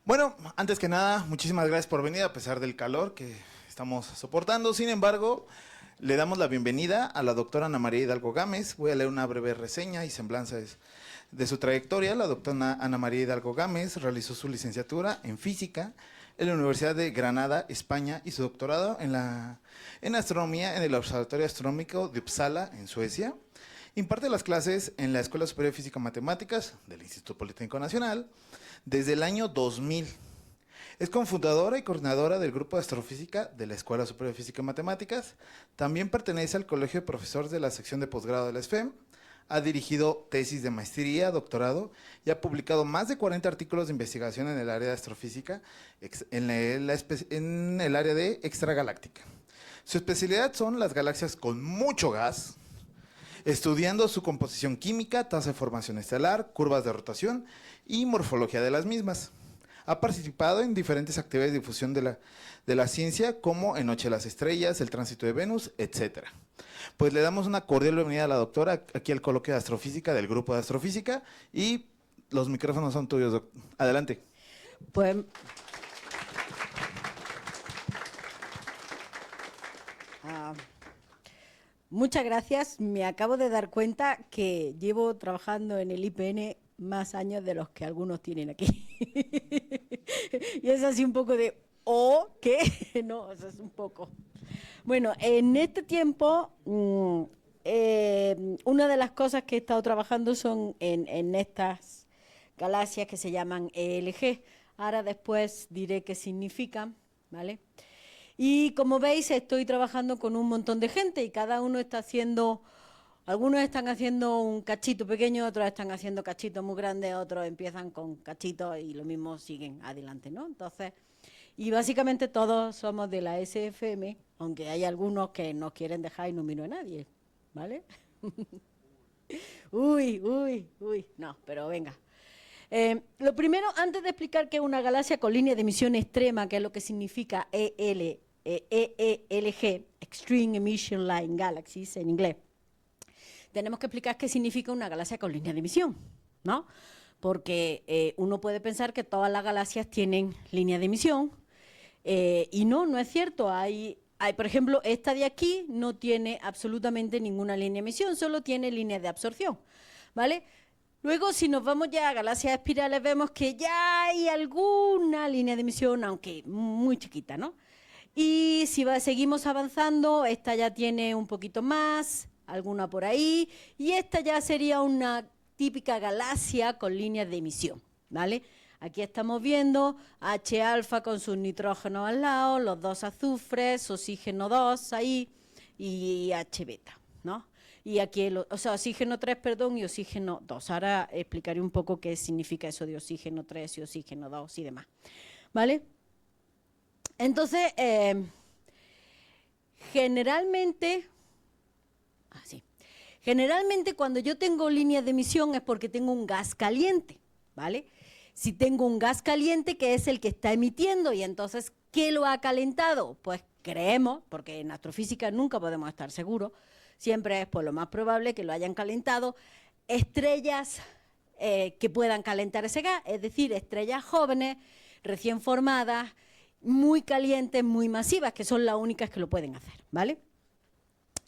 Bueno, antes que nada, muchísimas gracias por venir a pesar del calor que estamos soportando. Sin embargo, le damos la bienvenida a la doctora Ana María Hidalgo Gámez. Voy a leer una breve reseña y semblanza de su trayectoria. La doctora Ana María Hidalgo Gámez realizó su licenciatura en física en la Universidad de Granada, España, y su doctorado en astronomía en el Observatorio Astronómico de Uppsala, en Suecia. Imparte las clases en la Escuela Superior de Física y Matemáticas del Instituto Politécnico Nacional desde el año 2000. Es cofundadora y coordinadora del Grupo de Astrofísica de la Escuela Superior de Física y Matemáticas. También pertenece al Colegio de Profesores de la sección de posgrado de la SFEM. Ha dirigido tesis de maestría, doctorado y ha publicado más de 40 artículos de investigación en el área de astrofísica, en el área de extragaláctica. Su especialidad son las galaxias con mucho gas, estudiando su composición química, tasa de formación estelar, curvas de rotación y morfología de las mismas. Ha participado en diferentes actividades de difusión de la ciencia, como en Noche de las Estrellas, el tránsito de Venus, etc. Pues le damos una cordial bienvenida a la doctora aquí al coloquio de astrofísica del Grupo de Astrofísica, y los micrófonos son tuyos, adelante. Pues muchas gracias. Me acabo de dar cuenta que llevo trabajando en el IPN más años de los que algunos tienen aquí. Y es así un poco de, ¿o qué? No, eso es un poco. Bueno, en este tiempo, una de las cosas que he estado trabajando son en estas galaxias que se llaman ELG. Ahora después diré qué significan, ¿vale? Y como veis, estoy trabajando con un montón de gente y cada uno está haciendo, algunos están haciendo un cachito pequeño, otros están haciendo cachitos muy grandes, otros empiezan con cachitos y lo mismo siguen adelante, ¿no? Entonces, y básicamente todos somos de la SFM, aunque hay algunos que nos quieren dejar y no miro a nadie, ¿vale? No, pero venga. Lo primero, antes de explicar qué es una galaxia con línea de emisión extrema, que es lo que significa ELG, Extreme Emission Line Galaxies en inglés, tenemos que explicar qué significa una galaxia con línea de emisión, ¿no? Porque uno puede pensar que todas las galaxias tienen línea de emisión, y no es cierto. Hay, por ejemplo, esta de aquí no tiene absolutamente ninguna línea de emisión, solo tiene línea de absorción, ¿vale? Luego, si nos vamos ya a galaxias espirales, vemos que ya hay alguna línea de emisión, aunque muy chiquita, ¿no? Y si seguimos avanzando, esta ya tiene un poquito más, alguna por ahí, y esta ya sería una típica galaxia con líneas de emisión, ¿vale? Aquí estamos viendo H alfa con sus nitrógenos al lado, los dos azufres, oxígeno 2 ahí y H beta, ¿no? Y aquí, oxígeno 3, perdón, y oxígeno 2. Ahora explicaré un poco qué significa eso de oxígeno 3 y oxígeno 2 y demás, ¿vale? Entonces, generalmente cuando yo tengo líneas de emisión es porque tengo un gas caliente, ¿vale? Si tengo un gas caliente, que es el que está emitiendo, y entonces, ¿qué lo ha calentado? Pues creemos, porque en astrofísica nunca podemos estar seguros, siempre es pues lo más probable que lo hayan calentado estrellas que puedan calentar ese gas, es decir, estrellas jóvenes, recién formadas, muy calientes, muy masivas, que son las únicas que lo pueden hacer, ¿vale?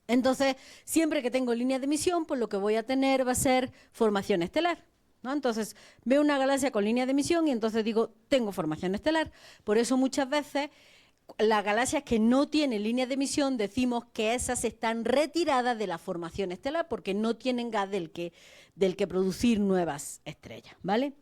Entonces, siempre que tengo líneas de emisión, pues lo que voy a tener va a ser formación estelar, ¿no? Entonces, veo una galaxia con línea de emisión y entonces digo, tengo formación estelar. Por eso muchas veces las galaxias que no tienen línea de emisión decimos que esas están retiradas de la formación estelar porque no tienen gas del que producir nuevas estrellas, ¿vale?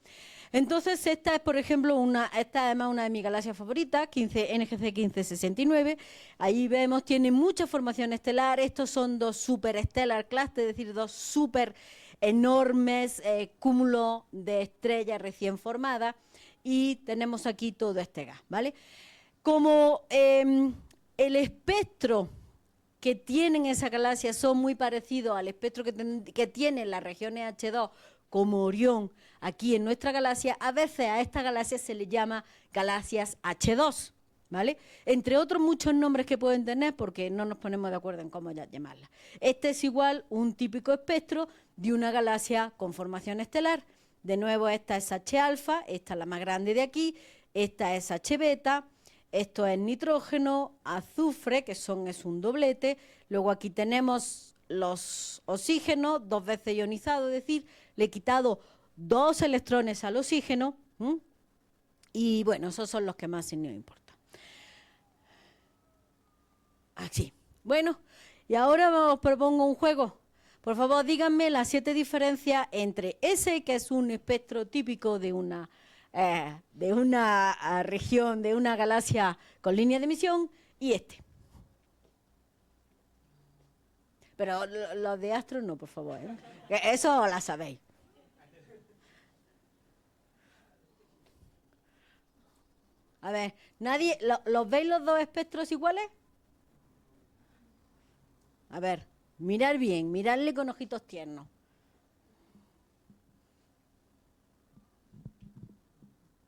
Entonces, esta es, por ejemplo, esta además una de mis galaxias favoritas, NGC 1569. Ahí vemos, tiene mucha formación estelar. Estos son dos superstellar clusters, es decir, dos super enormes cúmulos de estrellas recién formadas. Y tenemos aquí todo este gas, ¿vale? Como el espectro que tienen esas galaxias son muy parecidos al espectro que tienen las regiones H2, como Orión, aquí en nuestra galaxia, a veces a esta galaxia se le llama galaxias H2, ¿vale? Entre otros muchos nombres que pueden tener, porque no nos ponemos de acuerdo en cómo llamarla. Este es igual un típico espectro de una galaxia con formación estelar. De nuevo, esta es H alfa, esta es la más grande de aquí, esta es H-beta, esto es nitrógeno, azufre, es un doblete, luego aquí tenemos los oxígenos, 2 veces ionizado, es decir, le he quitado 2 electrones al oxígeno, y bueno, esos son los que más nos importan. Así. Bueno, y ahora os propongo un juego. Por favor, díganme las 7 diferencias entre ese, que es un espectro típico de una región, de una galaxia con línea de emisión, y este. Pero los de astros no, por favor, ¿eh? Eso la sabéis. A ver, ¿nadie, los veis los dos espectros iguales? A ver, mirar bien, mirarle con ojitos tiernos.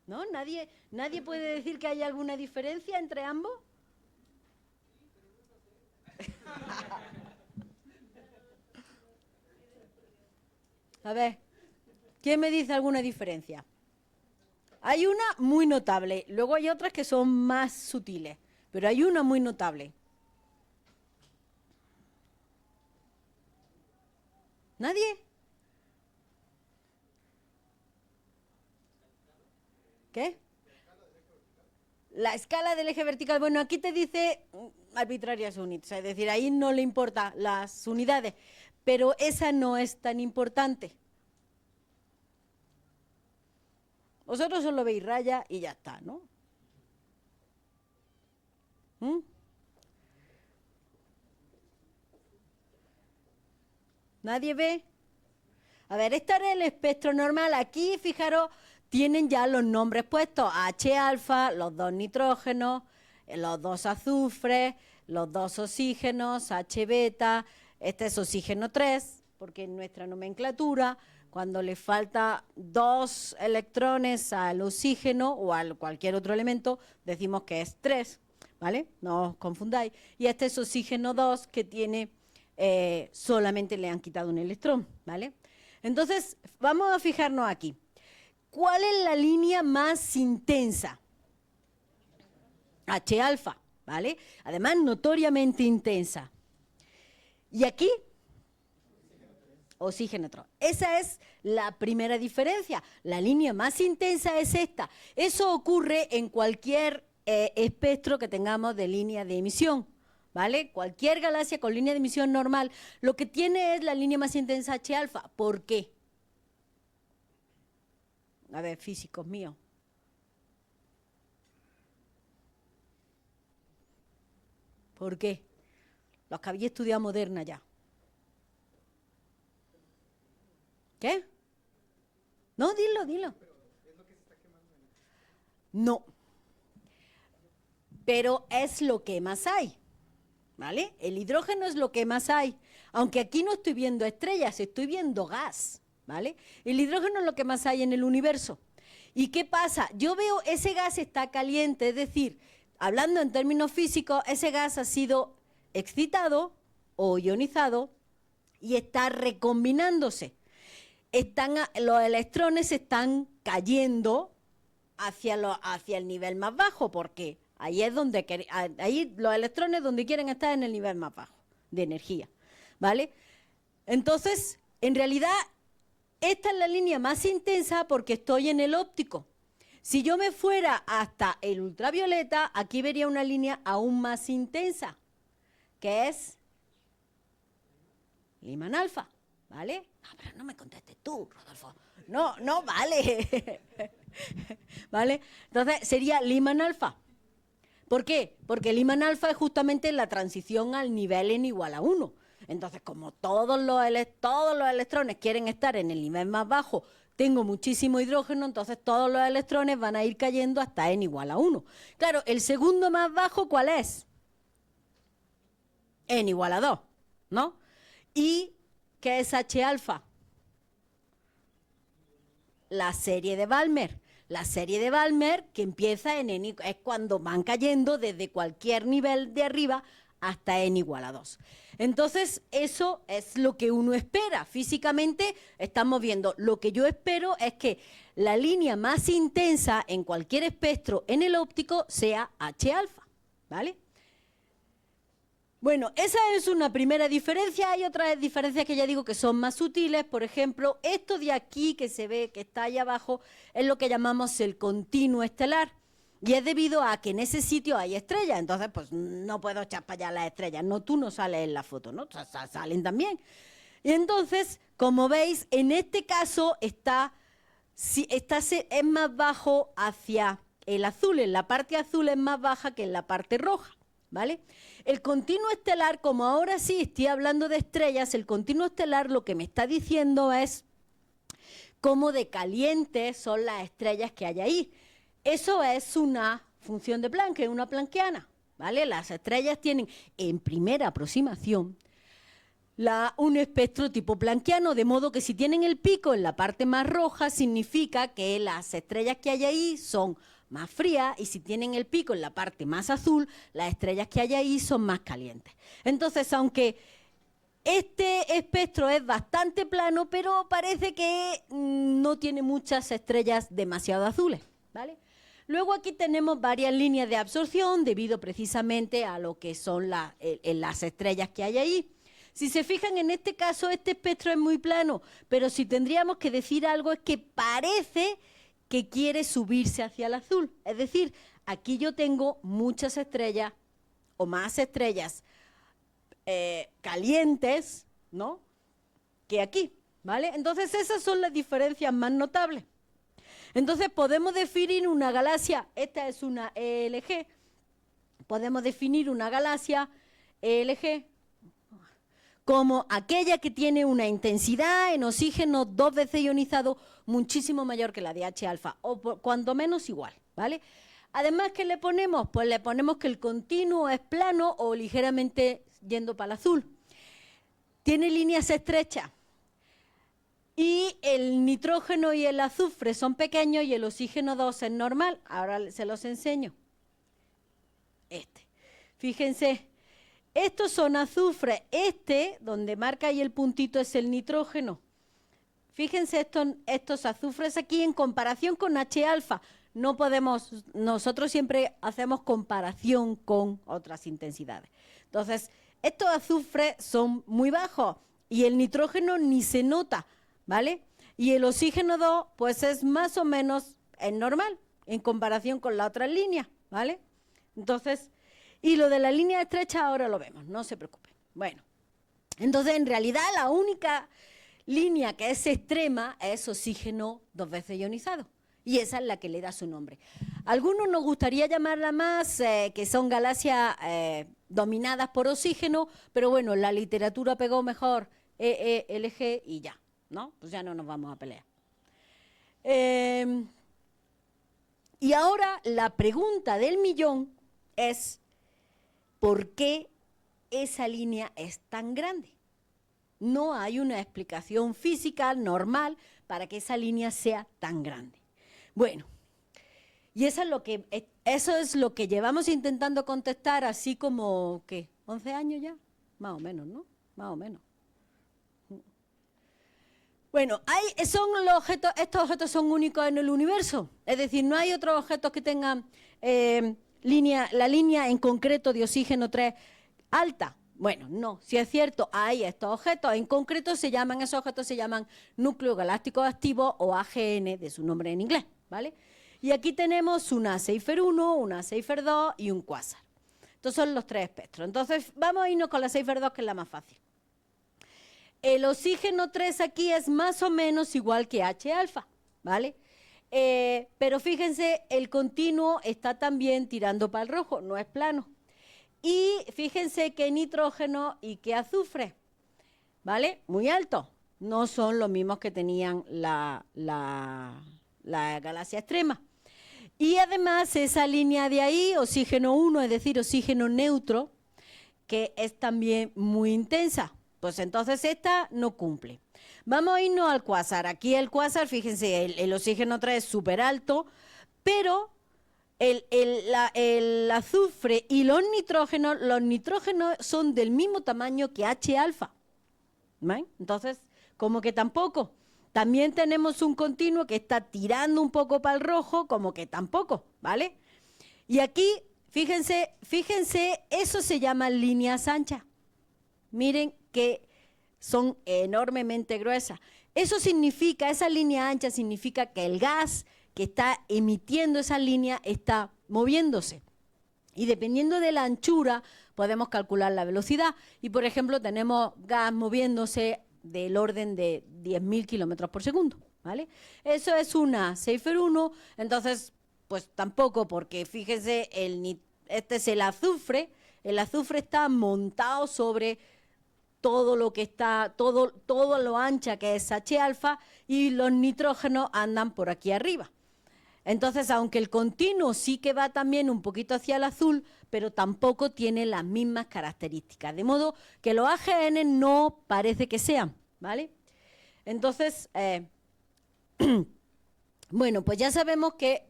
¿No? ¿Nadie puede decir que haya alguna diferencia entre ambos? A ver, ¿quién me dice alguna diferencia? Hay una muy notable, luego hay otras que son más sutiles, pero hay una muy notable. ¿Nadie? ¿Qué? La escala del eje vertical. Bueno, aquí te dice arbitrarias units, es decir, ahí no le importa las unidades, pero esa no es tan importante. Vosotros solo veis raya y ya está, ¿no? ¿Nadie ve? A ver, este era el espectro normal. Aquí, fijaros, tienen ya los nombres puestos. H-alfa, los 2 nitrógenos, los 2 azufres, los 2 oxígenos, H-beta, este es oxígeno 3, porque en nuestra nomenclatura, cuando le falta 2 electrones al oxígeno o a cualquier otro elemento, decimos que es 3, ¿vale? No os confundáis. Y este es oxígeno 2, que tiene, solamente le han quitado un electrón, ¿vale? Entonces, vamos a fijarnos aquí. ¿Cuál es la línea más intensa? H-alfa, ¿vale? Además, notoriamente intensa. Y aquí, oxígeno 3. Esa es la primera diferencia. La línea más intensa es esta. Eso ocurre en cualquier espectro que tengamos de línea de emisión, ¿vale? Cualquier galaxia con línea de emisión normal, lo que tiene es la línea más intensa H-alfa. ¿Por qué? A ver, físicos míos. ¿Por qué? Los que habéis estudiado moderna ya. ¿Qué? No, dilo. No. Pero es lo que más hay, ¿vale? El hidrógeno es lo que más hay. Aunque aquí no estoy viendo estrellas, estoy viendo gas, ¿vale? El hidrógeno es lo que más hay en el universo. ¿Y qué pasa? Yo veo ese gas está caliente, es decir, hablando en términos físicos, ese gas ha sido excitado o ionizado y está recombinándose. Los electrones están cayendo hacia el nivel más bajo, porque ahí es donde ahí los electrones donde quieren estar en el nivel más bajo de energía, ¿vale? Entonces, en realidad, esta es la línea más intensa porque estoy en el óptico. Si yo me fuera hasta el ultravioleta, aquí vería una línea aún más intensa, que es Lyman alfa, ¿vale? No, pero no me contestes tú, Rodolfo. No vale. ¿Vale? Entonces sería Lyman alfa. ¿Por qué? Porque Lyman alfa es justamente la transición al nivel n igual a 1. Entonces, como todos los electrones quieren estar en el nivel más bajo, tengo muchísimo hidrógeno, entonces todos los electrones van a ir cayendo hasta n igual a 1. Claro, el segundo más bajo, ¿cuál es? N igual a 2, ¿no? ¿Y qué es H-alfa? La serie de Balmer. La serie de Balmer que empieza en N, es cuando van cayendo desde cualquier nivel de arriba hasta n igual a 2. Entonces, eso es lo que uno espera. Físicamente estamos viendo, lo que yo espero es que la línea más intensa en cualquier espectro en el óptico sea H alfa, ¿vale? Bueno, esa es una primera diferencia. Hay otras diferencias que ya digo que son más sutiles. Por ejemplo, esto de aquí que se ve, que está ahí abajo, es lo que llamamos el continuo estelar. Y es debido a que en ese sitio hay estrellas. Entonces, pues no puedo echar para allá las estrellas. No, tú no sales en la foto, ¿no? Salen también. Y entonces, como veis, en este caso es más bajo hacia el azul. En la parte azul es más baja que en la parte roja, ¿vale? El continuo estelar, como ahora sí estoy hablando de estrellas, el continuo estelar lo que me está diciendo es cómo de calientes son las estrellas que hay ahí. Eso es una función de Planck, una planckiana, ¿vale? Las estrellas tienen, en primera aproximación, un espectro tipo planckiano, de modo que si tienen el pico en la parte más roja, significa que las estrellas que hay ahí son más frías, y si tienen el pico en la parte más azul, las estrellas que hay ahí son más calientes. Entonces, aunque este espectro es bastante plano, pero parece que no tiene muchas estrellas demasiado azules, ¿vale? Luego aquí tenemos varias líneas de absorción debido precisamente a lo que son las estrellas que hay ahí. Si se fijan, en este caso este espectro es muy plano, pero si tendríamos que decir algo es que parece que quiere subirse hacia el azul. Es decir, aquí yo tengo muchas estrellas o más estrellas calientes, ¿no?, que aquí, ¿vale? Entonces esas son las diferencias más notables. Entonces podemos definir una galaxia, esta es una ELG, podemos definir una galaxia ELG como aquella que tiene una intensidad en oxígeno 2 veces ionizado muchísimo mayor que la de H alfa, o cuando menos igual, ¿vale? Además, ¿qué le ponemos? Pues le ponemos que el continuo es plano o ligeramente yendo para el azul. Tiene líneas estrechas. Y el nitrógeno y el azufre son pequeños y el oxígeno 2 es normal. Ahora se los enseño. Fíjense, estos son azufre. Donde marca ahí el puntito, es el nitrógeno. Fíjense estos azufres aquí en comparación con H alfa. No podemos, nosotros siempre hacemos comparación con otras intensidades. Entonces, estos azufres son muy bajos y el nitrógeno ni se nota, ¿vale? Y el oxígeno 2, pues es más o menos normal en comparación con la otra línea, ¿vale? Entonces, y lo de la línea estrecha ahora lo vemos, no se preocupen. Bueno, entonces en realidad la única línea que es extrema es oxígeno 2 veces ionizado. Y esa es la que le da su nombre. A algunos nos gustaría llamarla más, que son galaxias dominadas por oxígeno, pero bueno, la literatura pegó mejor EELG y ya, ¿no? Pues ya no nos vamos a pelear. Y ahora la pregunta del millón es, ¿por qué esa línea es tan grande? No hay una explicación física normal para que esa línea sea tan grande. Bueno, y eso es lo que llevamos intentando contestar, así como, ¿qué? ¿11 años ya? Más o menos, ¿no? Más o menos. Bueno, estos objetos son únicos en el universo, es decir, no hay otros objetos que tengan la línea en concreto de oxígeno 3 alta. Bueno, no, si es cierto, hay estos objetos, en concreto esos objetos se llaman núcleos galácticos activos o AGN, de su nombre en inglés, ¿vale? Y aquí tenemos una Seyfert 1, una Seyfert 2 y un cuásar. Estos son los tres espectros. Entonces, vamos a irnos con la Seyfert 2, que es la más fácil. El oxígeno 3 aquí es más o menos igual que H alfa, ¿vale? Pero fíjense, el continuo está también tirando para el rojo, no es plano. Y fíjense qué nitrógeno y qué azufre, ¿vale? Muy alto. No son los mismos que tenían la galaxia extrema. Y además esa línea de ahí, oxígeno 1, es decir, oxígeno neutro, que es también muy intensa. Pues entonces esta no cumple. Vamos a irnos al cuásar. Aquí el cuásar, fíjense, el oxígeno 3 es súper alto, pero el azufre y los nitrógenos son del mismo tamaño que H-alfa. ¿Vale? Entonces, como que tampoco. También tenemos un continuo que está tirando un poco para el rojo, como que tampoco, ¿vale? Y aquí, fíjense, eso se llama líneas anchas. Miren que son enormemente gruesas. Eso significa, esa línea ancha significa que el gas que está emitiendo esa línea está moviéndose. Y dependiendo de la anchura, podemos calcular la velocidad. Y, por ejemplo, tenemos gas moviéndose del orden de 10.000 kilómetros por segundo, ¿vale? Eso es una Seyfert 1, entonces, pues tampoco, porque fíjense, este es el azufre está montado sobre todo lo que está, todo lo ancha que es H-alfa, y los nitrógenos andan por aquí arriba. Entonces, aunque el continuo sí que va también un poquito hacia el azul, pero tampoco tiene las mismas características. De modo que los AGN no parece que sean, ¿vale? Entonces, bueno, pues ya sabemos que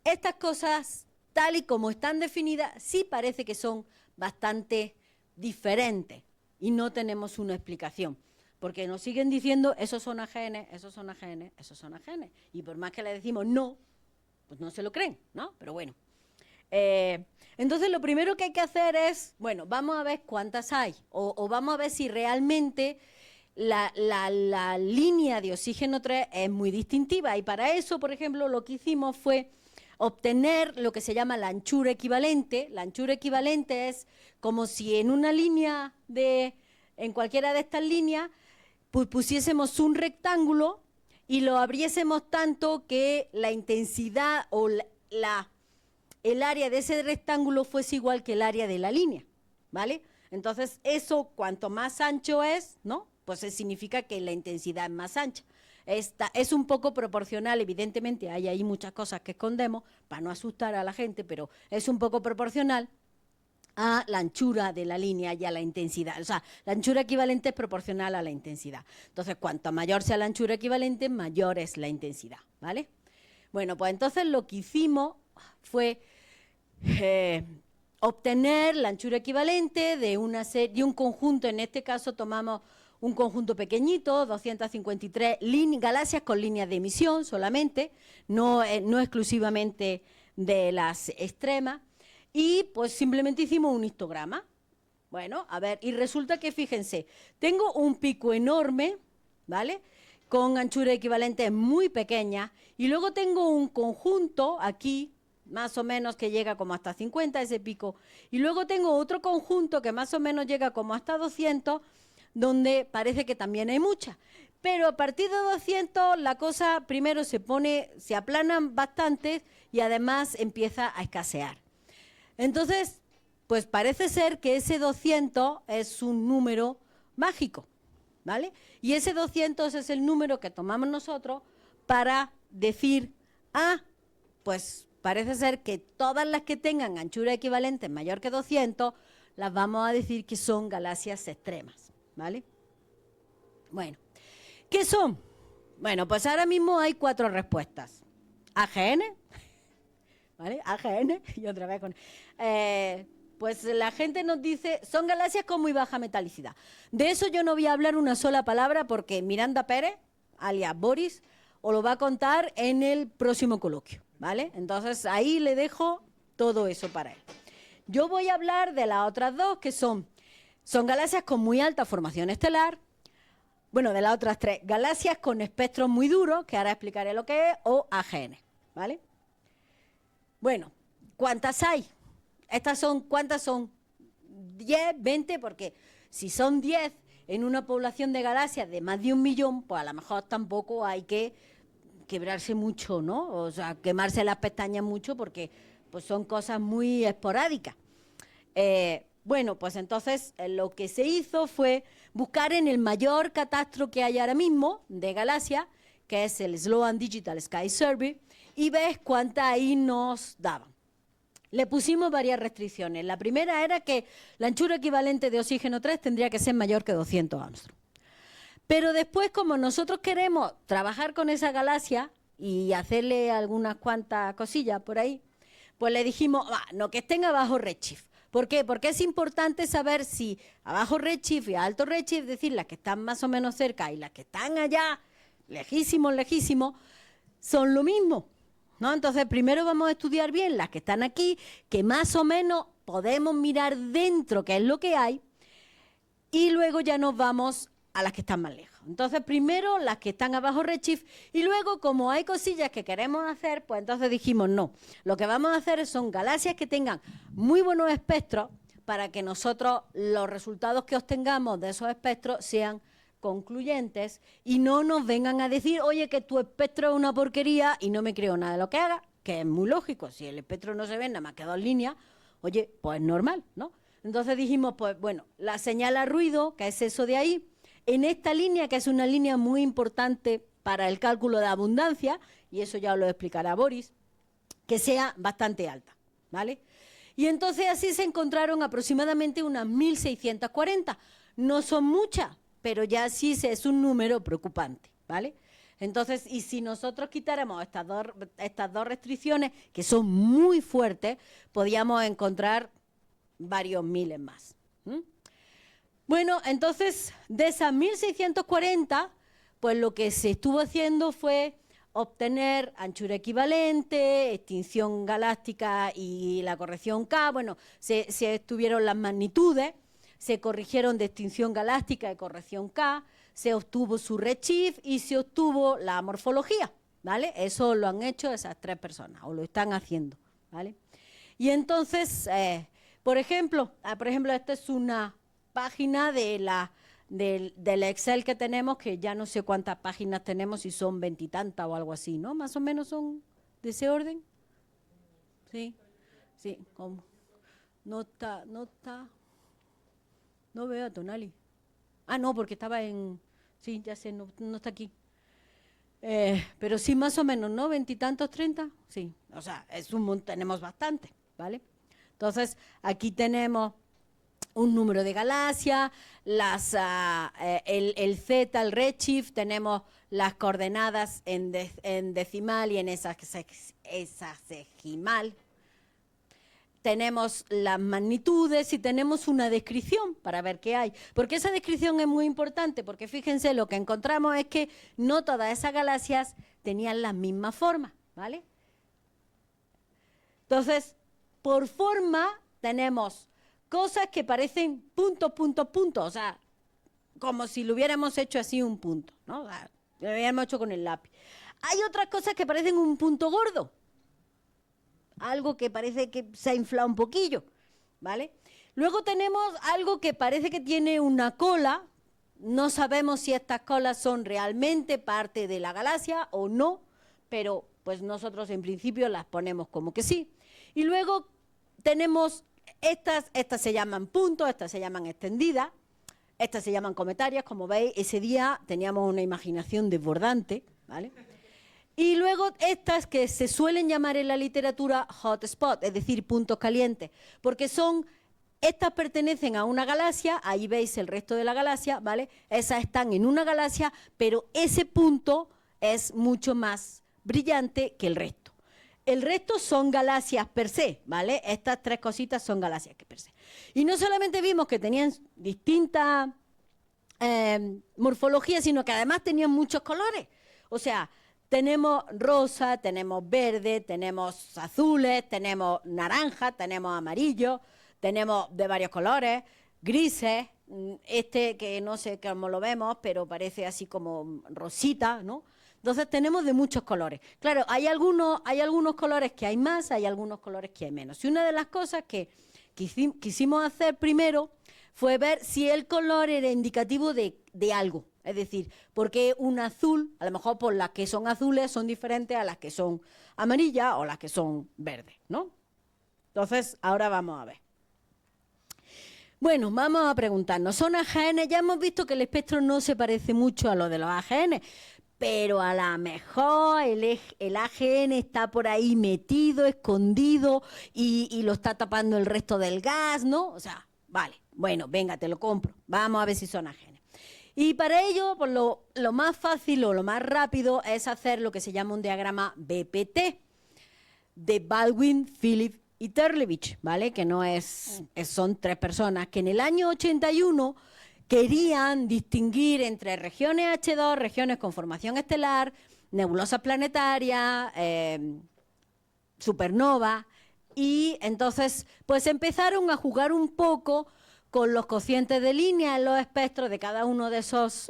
estas cosas, tal y como están definidas, sí parece que son bastante diferentes y no tenemos una explicación. Porque nos siguen diciendo, esos son AGN, esos son AGN, esos son AGN. Y por más que le decimos no, pues no se lo creen, ¿no? Pero bueno. Entonces, lo primero que hay que hacer es, bueno, vamos a ver cuántas hay, o vamos a ver si realmente la línea de oxígeno 3 es muy distintiva. Y para eso, por ejemplo, lo que hicimos fue obtener lo que se llama la anchura equivalente. La anchura equivalente es como si en una línea en cualquiera de estas líneas, pues pusiésemos un rectángulo y lo abriésemos tanto que la intensidad o el área de ese rectángulo fuese igual que el área de la línea, ¿vale? Entonces, eso, cuanto más ancho es, ¿no? Pues significa que la intensidad es más ancha. Es un poco proporcional, evidentemente, hay ahí muchas cosas que escondemos para no asustar a la gente, pero es un poco proporcional a la anchura de la línea y a la intensidad. O sea, la anchura equivalente es proporcional a la intensidad. Entonces, cuanto mayor sea la anchura equivalente, mayor es la intensidad, ¿vale? Bueno, pues entonces lo que hicimos fue obtener la anchura equivalente de un conjunto. En este caso tomamos un conjunto pequeñito, 253 galaxias con líneas de emisión solamente, no exclusivamente de las extremas. Y pues simplemente hicimos un histograma. Bueno, a ver, y resulta que, fíjense, tengo un pico enorme, ¿vale?, con anchura equivalente muy pequeña, y luego tengo un conjunto aquí, más o menos, que llega como hasta 50 ese pico, y luego tengo otro conjunto que más o menos llega como hasta 200, donde parece que también hay mucha. Pero a partir de 200 la cosa primero se aplanan bastante y además empieza a escasear. Entonces, pues parece ser que ese 200 es un número mágico, ¿vale? Y ese 200 es el número que tomamos nosotros para decir, pues parece ser que todas las que tengan anchura equivalente mayor que 200, las vamos a decir que son galaxias extremas, ¿vale? Bueno, ¿qué son? Bueno, pues ahora mismo hay 4 respuestas. AGN, ¿vale? AGN, y otra vez con... pues la gente nos dice, son galaxias con muy baja metalicidad. De eso yo no voy a hablar una sola palabra porque Miranda Pérez, alias Boris, os lo va a contar en el próximo coloquio, ¿vale? Entonces ahí le dejo todo eso para él. Yo voy a hablar de las otras dos, que son galaxias con muy alta formación estelar. Bueno, de las otras 3, galaxias con espectros muy duros, que ahora explicaré lo que es, o AGN, ¿vale? Bueno, ¿cuántas hay? ¿Cuántas son? 10, 20, porque si son 10 en una población de galaxias de más de 1 millón, pues a lo mejor tampoco hay que quebrarse mucho, ¿no? O sea, quemarse las pestañas mucho, porque pues son cosas muy esporádicas. Bueno, pues entonces lo que se hizo fue buscar en el mayor catastro que hay ahora mismo de galaxias, que es el Sloan Digital Sky Survey, y ves cuántas ahí nos daban. Le pusimos varias restricciones. La primera era que la anchura equivalente de oxígeno 3 tendría que ser mayor que 200 Armstrong. Pero después, como nosotros queremos trabajar con esa galaxia y hacerle algunas cuantas cosillas por ahí, pues le dijimos, no, que estén a bajo redshift. ¿Por qué? Porque es importante saber si a bajo redshift y a alto redshift, es decir, las que están más o menos cerca y las que están allá, lejísimos, son lo mismo, ¿no? Entonces, primero vamos a estudiar bien las que están aquí, que más o menos podemos mirar dentro qué es lo que hay, y luego ya nos vamos a las que están más lejos. Entonces, primero las que están abajo redshift, y luego, como hay cosillas que queremos hacer, pues entonces dijimos, no, lo que vamos a hacer son galaxias que tengan muy buenos espectros para que nosotros los resultados que obtengamos de esos espectros sean concluyentes y no nos vengan a decir, oye, que tu espectro es una porquería y no me creo nada de lo que haga, que es muy lógico. Si el espectro no se ve nada más que 2 líneas, oye, pues es normal, ¿no? Entonces dijimos, pues bueno, la señal a ruido, que es eso de ahí, en esta línea, que es una línea muy importante para el cálculo de abundancia, y eso ya os lo explicará Boris, que sea bastante alta, ¿vale? Y entonces así se encontraron aproximadamente unas 1640. No son muchas, pero ya sí es un número preocupante, ¿vale? Entonces, y si nosotros quitáramos estas dos restricciones, que son muy fuertes, podíamos encontrar varios miles más. Bueno, entonces, de esas 1640, pues lo que se estuvo haciendo fue obtener anchura equivalente, extinción galáctica y la corrección K. Bueno, se estuvieron las magnitudes, se corrigieron de extinción galáctica y corrección K, se obtuvo su redshift y se obtuvo la morfología, ¿vale? Eso lo han hecho esas 3 personas, o lo están haciendo, ¿vale? Y entonces, por ejemplo, esta es una página del Excel que tenemos, que ya no sé cuántas páginas tenemos, si son 20 y tantas o algo así, ¿no? Más o menos son de ese orden. Sí, sí, ¿cómo? No veo a Tonali. Ah, no, porque estaba en... Sí, ya sé, no está aquí. Pero sí, más o menos, ¿no? 20 y tantos, 30. Sí, o sea, tenemos bastante, ¿vale? Entonces, aquí tenemos un número de galaxias, el Z, el redshift, tenemos las coordenadas en decimal y en hexadecimal. Tenemos las magnitudes y tenemos una descripción para ver qué hay. Porque esa descripción es muy importante, porque fíjense, lo que encontramos es que no todas esas galaxias tenían las mismas formas, ¿vale? Entonces, por forma tenemos cosas que parecen punto, o sea, como si lo hubiéramos hecho así un punto, ¿no? O sea, lo hubiéramos hecho con el lápiz. Hay otras cosas que parecen un punto gordo, algo que parece que se ha inflado un poquillo, ¿vale? Luego tenemos algo que parece que tiene una cola, no sabemos si estas colas son realmente parte de la galaxia o no, pero pues nosotros en principio las ponemos como que sí. Y luego tenemos estas se llaman puntos, estas se llaman extendidas, estas se llaman cometarias, como veis, ese día teníamos una imaginación desbordante, ¿vale? Y luego estas que se suelen llamar en la literatura hotspot, es decir, puntos calientes, porque estas pertenecen a una galaxia, ahí veis el resto de la galaxia, ¿vale? Esas están en una galaxia, pero ese punto es mucho más brillante que el resto. El resto son galaxias per se, ¿vale? Estas 3 cositas son galaxias per se. Y no solamente vimos que tenían distintas morfologías, sino que además tenían muchos colores. O sea, tenemos rosa, tenemos verde, tenemos azules, tenemos naranja, tenemos amarillo, tenemos de varios colores, grises, que no sé cómo lo vemos, pero parece así como rosita, ¿no? Entonces tenemos de muchos colores. Claro, hay algunos colores que hay más, hay algunos colores que hay menos. Y una de las cosas que quisimos hacer primero fue ver si el color era indicativo de algo. Es decir, porque un azul, a lo mejor por las que son azules son diferentes a las que son amarillas o las que son verdes, ¿no? Entonces, ahora vamos a ver. Bueno, vamos a preguntarnos, ¿son AGN? Ya hemos visto que el espectro no se parece mucho a lo de los AGN, pero a lo mejor el AGN está por ahí metido, escondido y lo está tapando el resto del gas, ¿no? O sea, vale, bueno, venga, te lo compro. Vamos a ver si son AGN. Y para ello, pues lo más fácil o lo más rápido es hacer lo que se llama un diagrama BPT. de Baldwin, Philip y Terlevich, ¿vale? Que no son 3 personas que en el año 81 querían distinguir entre regiones H2, regiones con formación estelar, nebulosas planetarias, supernova, y entonces pues empezaron a jugar un poco con los cocientes de línea en los espectros de cada uno de esos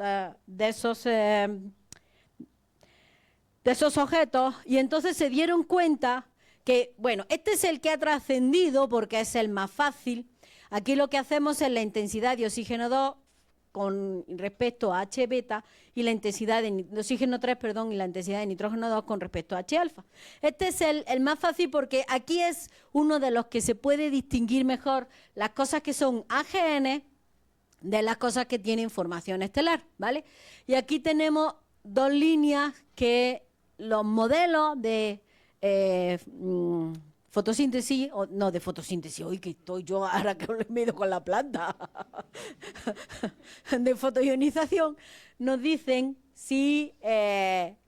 objetos, y entonces se dieron cuenta que, bueno, este es el que ha trascendido porque es el más fácil. Aquí lo que hacemos es la intensidad de oxígeno 2 con respecto a H beta y la intensidad de oxígeno 3, perdón, y la intensidad de nitrógeno 2 con respecto a H alfa. Este es el más fácil porque aquí es uno de los que se puede distinguir mejor las cosas que son AGN de las cosas que tienen formación estelar, ¿vale? Y aquí tenemos 2 líneas que los modelos de fotosíntesis, de fotosíntesis, hoy que estoy yo ahora que me he ido con la planta, de fotoionización, nos dicen si,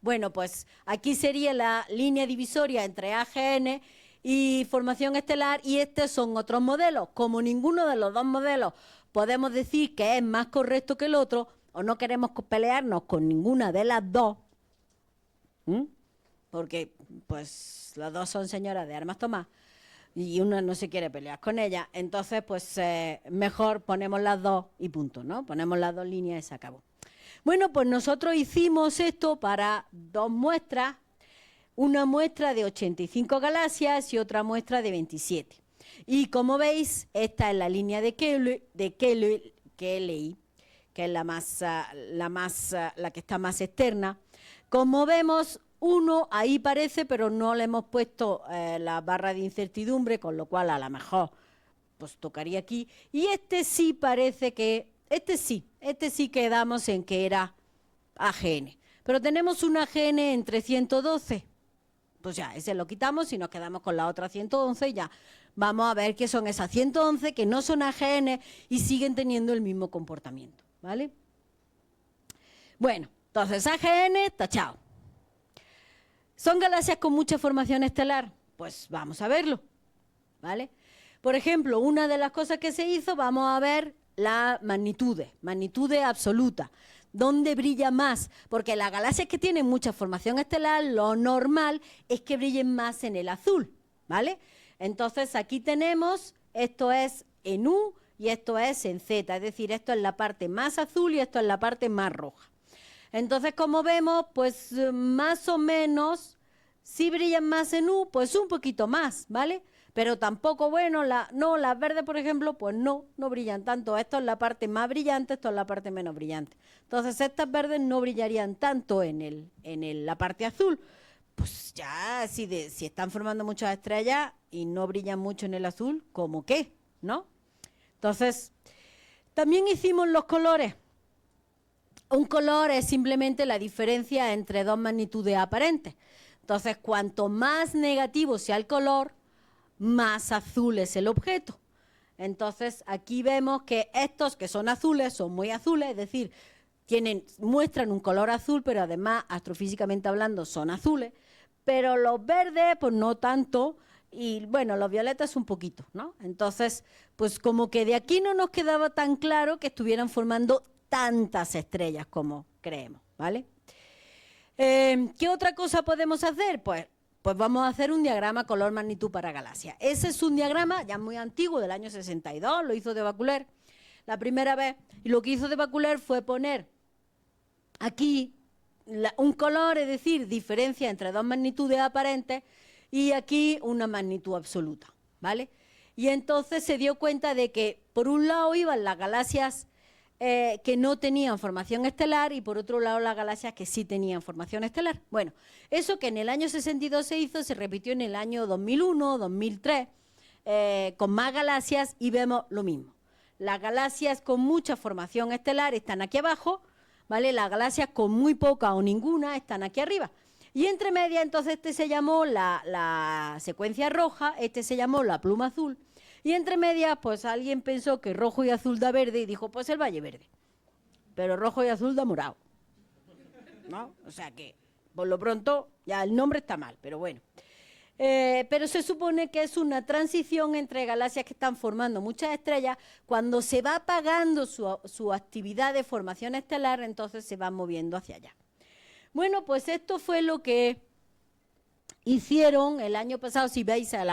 bueno, pues aquí sería la línea divisoria entre AGN y formación estelar, y estos son otros modelos. Como ninguno de los 2 modelos podemos decir que es más correcto que el otro, o no queremos pelearnos con ninguna de las 2, porque pues las 2 son señoras de armas tomar y una no se quiere pelear con ella, entonces pues mejor ponemos las 2 y punto, ¿no? Ponemos las 2 líneas y se acabó. Bueno, pues nosotros hicimos esto para 2 muestras, una muestra de 85 galaxias y otra muestra de 27. Y como veis, esta es la línea de Kelly, que es la que está más externa. Como vemos, uno ahí parece, pero no le hemos puesto la barra de incertidumbre, con lo cual a lo mejor pues tocaría aquí. Y este sí parece que, este sí quedamos en que era AGN. Pero tenemos un AGN entre 112. Pues ya, ese lo quitamos y nos quedamos con la otra 111 y ya. Vamos a ver qué son esas 111 que no son AGN y siguen teniendo el mismo comportamiento, ¿vale? Bueno, entonces AGN, tachado. ¿Son galaxias con mucha formación estelar? Pues vamos a verlo, ¿vale? Por ejemplo, una de las cosas que se hizo, vamos a ver la magnitud absoluta. ¿Dónde brilla más? Porque las galaxias que tienen mucha formación estelar, lo normal es que brillen más en el azul, ¿vale? Entonces aquí tenemos, esto es en U y esto es en Z, es decir, esto es la parte más azul y esto es la parte más roja. Entonces, como vemos, pues más o menos, si brillan más en U, pues un poquito más, ¿vale? Pero tampoco, bueno, las verdes, por ejemplo, pues no brillan tanto. Esto es la parte más brillante, esto es la parte menos brillante. Entonces, estas verdes no brillarían tanto en la parte azul. Pues ya, si están formando muchas estrellas y no brillan mucho en el azul, ¿cómo qué? ¿No? Entonces, también hicimos los colores. Un color es simplemente la diferencia entre 2 magnitudes aparentes. Entonces, cuanto más negativo sea el color, más azul es el objeto. Entonces, aquí vemos que estos que son azules, son muy azules, es decir, muestran un color azul, pero además, astrofísicamente hablando, son azules. Pero los verdes, pues no tanto, y bueno, los violetas un poquito, ¿no? Entonces, pues como que de aquí no nos quedaba tan claro que estuvieran formando tantas estrellas como creemos, ¿vale? ¿Qué otra cosa podemos hacer? Pues vamos a hacer un diagrama color magnitud para galaxias. Ese es un diagrama ya muy antiguo, del año 62, lo hizo de Baculer la primera vez, y lo que hizo de Baculer fue poner aquí un color, es decir, diferencia entre 2 magnitudes aparentes, y aquí una magnitud absoluta, ¿vale? Y entonces se dio cuenta de que por un lado iban las galaxias que no tenían formación estelar y por otro lado las galaxias que sí tenían formación estelar. Bueno, eso que en el año 62 se hizo, se repitió en el año 2001, 2003, con más galaxias, y vemos lo mismo. Las galaxias con mucha formación estelar están aquí abajo, ¿vale? Las galaxias con muy poca o ninguna están aquí arriba. Y entre medias, entonces, este se llamó la secuencia roja, este se llamó la pluma azul, y entre medias, pues alguien pensó que rojo y azul da verde y dijo, pues el Valle Verde. Pero rojo y azul da morado, ¿no? O sea que, por lo pronto, ya el nombre está mal, pero bueno. Pero se supone que es una transición entre galaxias que están formando muchas estrellas. Cuando se va apagando su actividad de formación estelar, entonces se va moviendo hacia allá. Bueno, pues esto fue lo que hicieron el año pasado. Si vais a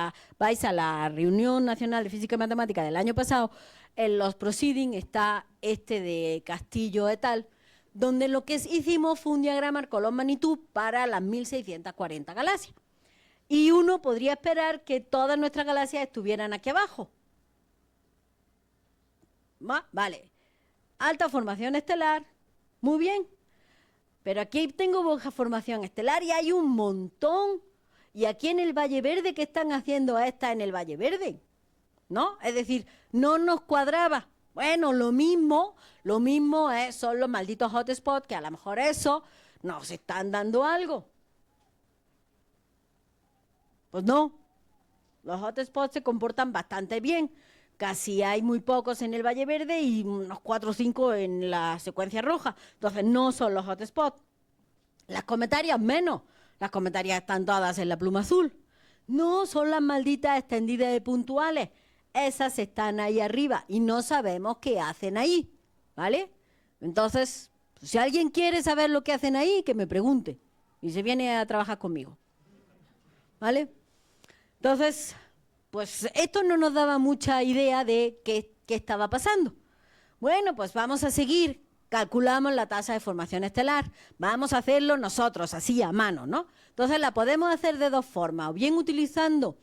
la Reunión Nacional de Física y Matemática del año pasado, en los proceedings está este de Castillo et al, donde lo que hicimos fue un diagrama de color magnitud para las 1640 galaxias. Y uno podría esperar que todas nuestras galaxias estuvieran aquí abajo. Vale. Alta formación estelar, muy bien. Pero aquí tengo baja formación estelar y hay un montón. Y aquí en el Valle Verde, ¿qué están haciendo esta en el Valle Verde? ¿No? Es decir, no nos cuadraba. Bueno, lo mismo son los malditos hotspots, que a lo mejor eso nos están dando algo. Pues no, los hotspots se comportan bastante bien. Casi hay muy pocos en el Valle Verde y unos 4 o 5 en la secuencia roja. Entonces no son los hotspots. Las cometarias menos. Las cometarias están todas en la pluma azul. No, son las malditas extendidas de puntuales. Esas están ahí arriba y no sabemos qué hacen ahí, ¿vale? Entonces, si alguien quiere saber lo que hacen ahí, que me pregunte y se viene a trabajar conmigo, ¿vale? Entonces, pues esto no nos daba mucha idea de qué estaba pasando. Bueno, pues vamos a seguir. Calculamos la tasa de formación estelar. Vamos a hacerlo nosotros, así a mano, ¿no? Entonces la podemos hacer de dos formas, o bien utilizando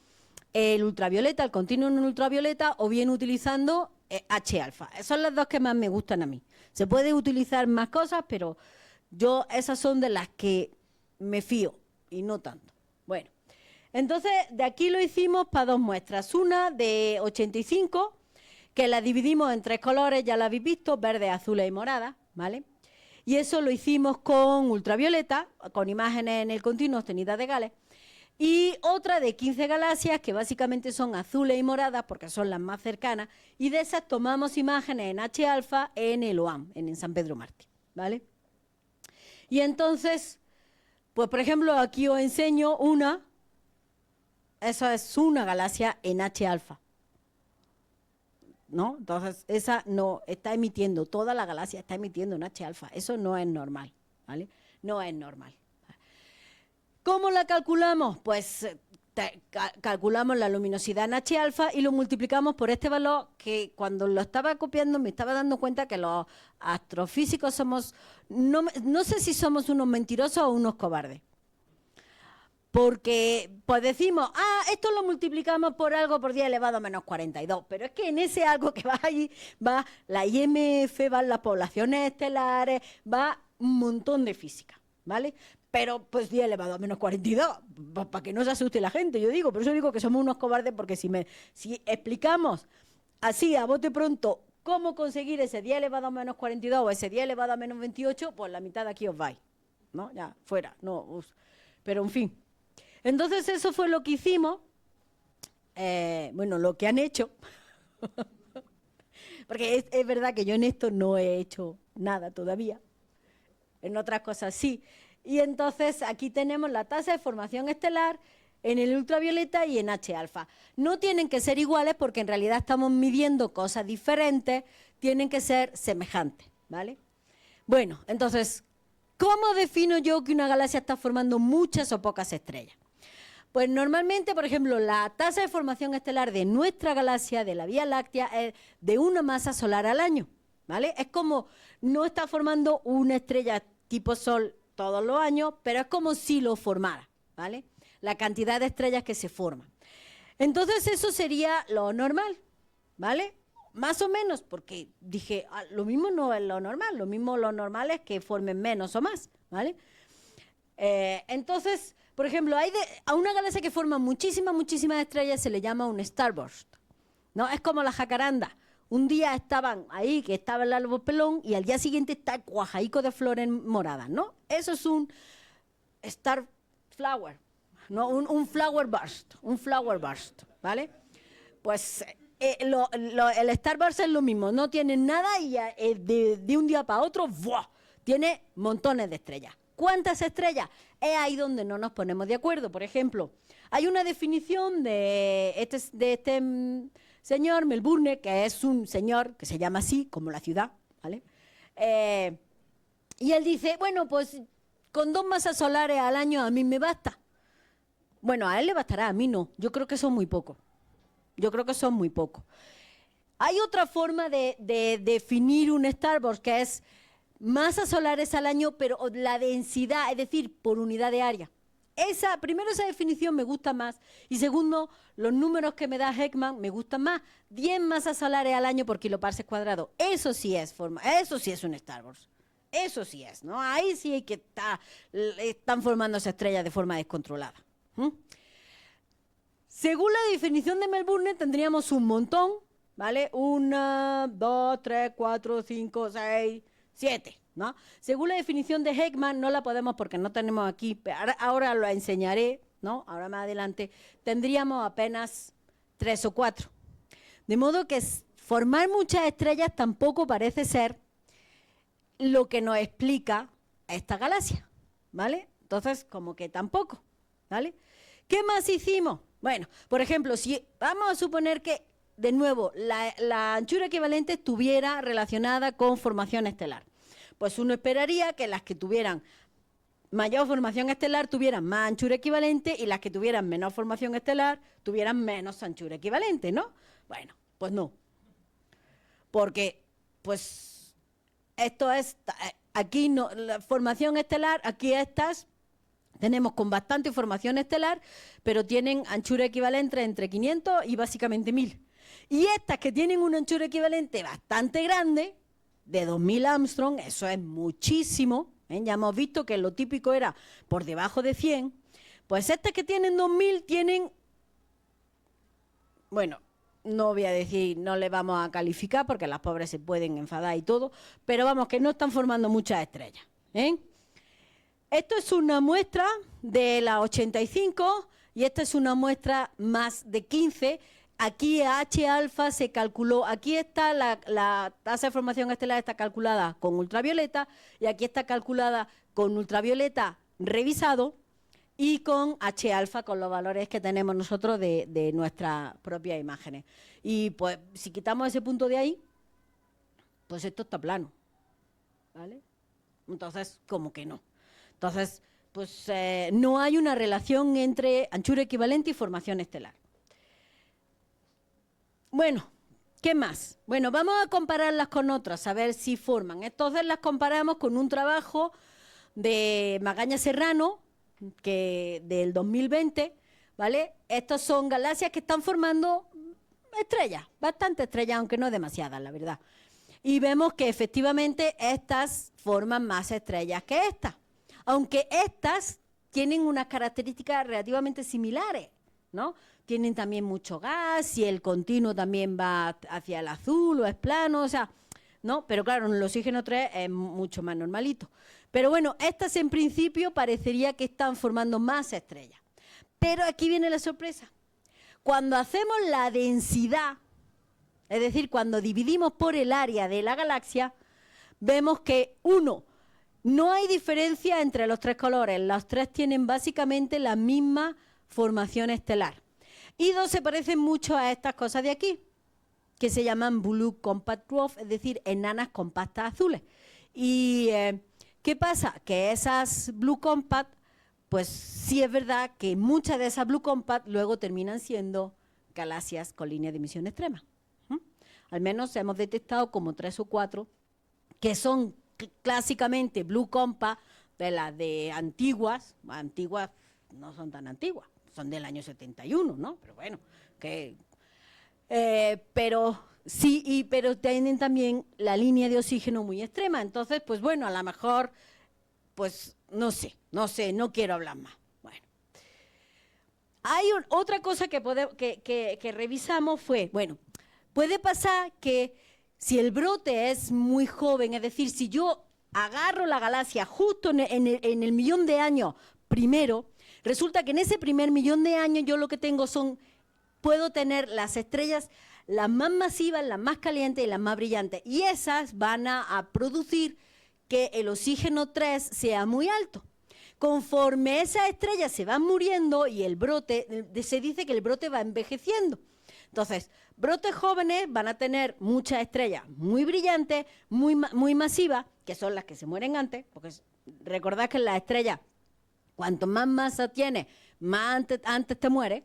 el ultravioleta, el continuum en ultravioleta, o bien utilizando H-alfa. Esas son las dos que más me gustan a mí. Se puede utilizar más cosas, pero yo esas son de las que me fío y no tanto. Bueno, entonces de aquí lo hicimos para dos muestras. Una de 85, que la dividimos en 3 colores, ya la habéis visto, verde, azul y morada, ¿vale? Y eso lo hicimos con ultravioleta, con imágenes en el continuo obtenidas de Gales. Y otra de 15 galaxias, que básicamente son azules y moradas, porque son las más cercanas, y de esas tomamos imágenes en H-alfa en el OAM, en San Pedro Mártir, ¿vale? Y entonces, pues por ejemplo, aquí os enseño una, esa es una galaxia en H-alfa, ¿no? Entonces, esa no está emitiendo, toda la galaxia está emitiendo en H-alfa, eso no es normal, ¿vale? No es normal. ¿Cómo la calculamos? Pues calculamos la luminosidad en H-alfa y lo multiplicamos por este valor que cuando lo estaba copiando me estaba dando cuenta que los astrofísicos somos, no sé si somos unos mentirosos o unos cobardes. Porque pues decimos, esto lo multiplicamos por algo por 10 elevado a menos 42, pero es que en ese algo que va allí, va la IMF, van las poblaciones estelares, va un montón de física, ¿vale? Pero pues 10 elevado a menos 42, para que no se asuste la gente, yo digo, por eso digo que somos unos cobardes, porque si explicamos así a bote pronto cómo conseguir ese 10 elevado a menos 42 o ese 10 elevado a menos 28, pues la mitad de aquí os vais, ¿no? Ya, fuera, no, pero en fin. Entonces eso fue lo que hicimos, bueno, lo que han hecho, porque es verdad que yo en esto no he hecho nada todavía, en otras cosas sí. Y entonces aquí tenemos la tasa de formación estelar en el ultravioleta y en H-alfa. No tienen que ser iguales porque en realidad estamos midiendo cosas diferentes, tienen que ser semejantes, ¿vale? Bueno, entonces, ¿cómo defino yo que una galaxia está formando muchas o pocas estrellas? Pues normalmente, por ejemplo, la tasa de formación estelar de nuestra galaxia, de la Vía Láctea, es de una masa solar al año, ¿vale? Es como, no está formando una estrella tipo Sol todos los años, pero es como si lo formara, ¿vale? La cantidad de estrellas que se forman. Entonces eso sería lo normal, ¿vale? Más o menos, porque dije, lo mismo no es lo normal, lo normal es que formen menos o más, ¿vale? Entonces, por ejemplo, a una galaxia que forma muchísimas estrellas se le llama un starburst, ¿no? Es como la jacaranda. Un día estaban ahí, que estaba el árbol pelón, y al día siguiente está el cuajaico de flores moradas, ¿no? Eso es un star flower, ¿no? Un flower burst, ¿vale? Pues el starburst es lo mismo, no tiene nada y de un día para otro, ¡buah!, tiene montones de estrellas. ¿Cuántas estrellas? Es ahí donde no nos ponemos de acuerdo. Por ejemplo, hay una definición de este señor Melbourne, que es un señor que se llama así, como la ciudad, ¿vale? Y él dice, bueno, pues con 2 masas solares al año a mí me basta. Bueno, a él le bastará, a mí no. Yo creo que son muy pocos. Yo creo que son muy pocos. Hay otra forma de definir un starburst, que es masas solares al año, pero la densidad, es decir, por unidad de área. Primero, esa definición me gusta más. Y segundo, los números que me da Heckman me gustan más. 10 masas solares al año por kiloparsec cuadrado. Eso sí es un starburst. Eso sí es, ¿no? Ahí sí hay que están formándose estrellas de forma descontrolada. Según la definición de Melbourne, tendríamos un montón, ¿vale? 1, 2, 3, 4, 5, 6, 7, ¿no? Según la definición de Heckman, no la podemos porque no tenemos aquí, pero ahora lo enseñaré, ¿no? Ahora más adelante, tendríamos apenas 3 o 4. De modo que formar muchas estrellas tampoco parece ser lo que nos explica esta galaxia, ¿vale? Entonces, como que tampoco, ¿vale? ¿Qué más hicimos? Bueno, por ejemplo, si vamos a suponer que, de nuevo, la anchura equivalente estuviera relacionada con formación estelar, pues uno esperaría que las que tuvieran mayor formación estelar tuvieran más anchura equivalente y las que tuvieran menor formación estelar tuvieran menos anchura equivalente, ¿no? Bueno, pues no. Porque, pues, esto es, aquí no, la formación estelar, aquí estas tenemos con bastante formación estelar, pero tienen anchura equivalente entre 500 y básicamente 1000. Y estas que tienen una anchura equivalente bastante grande, de 2000 Armstrong, eso es muchísimo, ¿eh? Ya hemos visto que lo típico era por debajo de 100, pues estas que tienen 2000 tienen, bueno, no voy a decir, no le vamos a calificar porque las pobres se pueden enfadar y todo, pero vamos, que no están formando muchas estrellas, ¿eh? Esto es una muestra de la 85 y esta es una muestra más de 15. Aquí H alfa se calculó, aquí está la tasa de formación estelar, está calculada con ultravioleta y aquí está calculada con ultravioleta revisado y con H alfa, con los valores que tenemos nosotros de nuestras propias imágenes. Y pues si quitamos ese punto de ahí, pues esto está plano, ¿vale? Entonces, como que no. Entonces, pues no hay una relación entre anchura equivalente y formación estelar. Bueno, ¿qué más? Bueno, vamos a compararlas con otras, a ver si forman. Entonces las comparamos con un trabajo de Magaña Serrano, que del 2020, ¿vale? Estos son galaxias que están formando estrellas, bastante estrellas, aunque no demasiadas, la verdad. Y vemos que efectivamente estas forman más estrellas que estas. Aunque estas tienen unas características relativamente similares, ¿no? Tienen también mucho gas y el continuo también va hacia el azul o es plano, o sea, ¿no? Pero claro, el oxígeno 3 es mucho más normalito. Pero bueno, estas en principio parecería que están formando más estrellas. Pero aquí viene la sorpresa. Cuando hacemos la densidad, es decir, cuando dividimos por el área de la galaxia, vemos que no hay diferencia entre los 3 colores, los 3 tienen básicamente la misma formación estelar. Y 2 se parecen mucho a estas cosas de aquí, que se llaman Blue Compact Dwarf, es decir, enanas compactas azules. Y ¿qué pasa? Que esas Blue Compact, pues sí es verdad que muchas de esas Blue Compact luego terminan siendo galaxias con línea de emisión extrema. Al menos hemos detectado como 3 o 4 que son clásicamente Blue Compact, de las de antiguas no son tan antiguas, son del año 71, ¿no? Pero bueno, pero sí, pero tienen también la línea de oxígeno muy extrema. Entonces, pues bueno, a lo mejor, pues no sé, no quiero hablar más. Bueno, hay otra cosa que revisamos fue, bueno, puede pasar que si el brote es muy joven, es decir, si yo agarro la galaxia justo en el millón de años primero, resulta que en ese primer millón de años yo lo que tengo puedo tener las estrellas las más masivas, las más calientes y las más brillantes. Y esas van a producir que el oxígeno 3 sea muy alto. conforme esas estrellas se van muriendo y el brote, se dice que el brote va envejeciendo. Entonces, brotes jóvenes van a tener muchas estrellas muy brillantes, muy masivas, que son las que se mueren antes, porque recordad que las estrellas, cuanto más masa tiene, más antes te muere.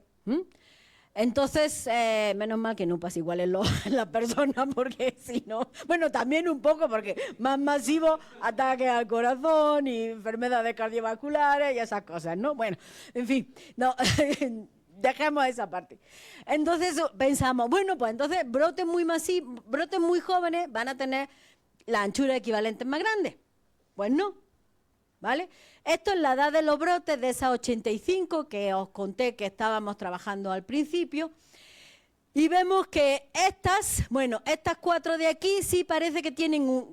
Entonces, menos mal que no pasa igual en las personas, porque si no, bueno, también un poco, porque más masivo, ataques al corazón y enfermedades cardiovasculares y esas cosas, ¿no? Bueno, en fin, no, dejemos esa parte. Entonces pensamos, bueno, pues entonces brotes muy masivos, brotes muy jóvenes van a tener la anchura equivalente más grande. Pues no, ¿vale? Esto es la edad de los brotes de esas 85 que os conté que estábamos trabajando al principio. Y vemos que estas 4 de aquí sí parece que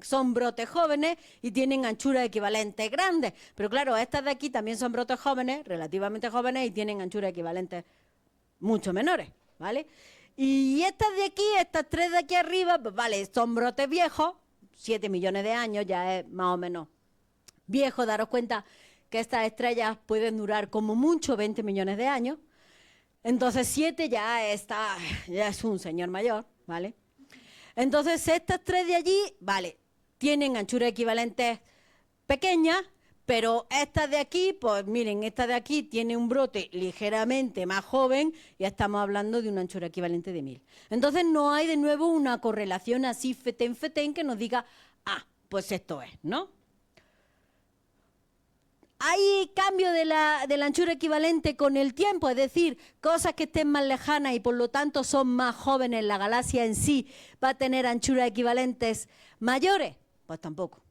son brotes jóvenes y tienen anchuras equivalentes grandes. Pero claro, estas de aquí también son brotes jóvenes, relativamente jóvenes, y tienen anchuras equivalentes mucho menores, ¿vale? Y estas de aquí, estas 3 de aquí arriba, pues vale, son brotes viejos, 7 millones de años, ya es más o menos viejo. Daros cuenta que estas estrellas pueden durar como mucho 20 millones de años. Entonces 7 ya es un señor mayor, ¿vale? Entonces estas 3 de allí, vale, tienen anchuras equivalentes pequeñas, pero estas de aquí, pues miren, esta de aquí tiene un brote ligeramente más joven y estamos hablando de una anchura equivalente de 1000. Entonces no hay de nuevo una correlación así fetén que nos diga, pues esto es, ¿no? Hay cambio de la anchura equivalente con el tiempo, es decir, cosas que estén más lejanas y por lo tanto son más jóvenes, la galaxia en sí va a tener anchuras equivalentes mayores. Pues tampoco.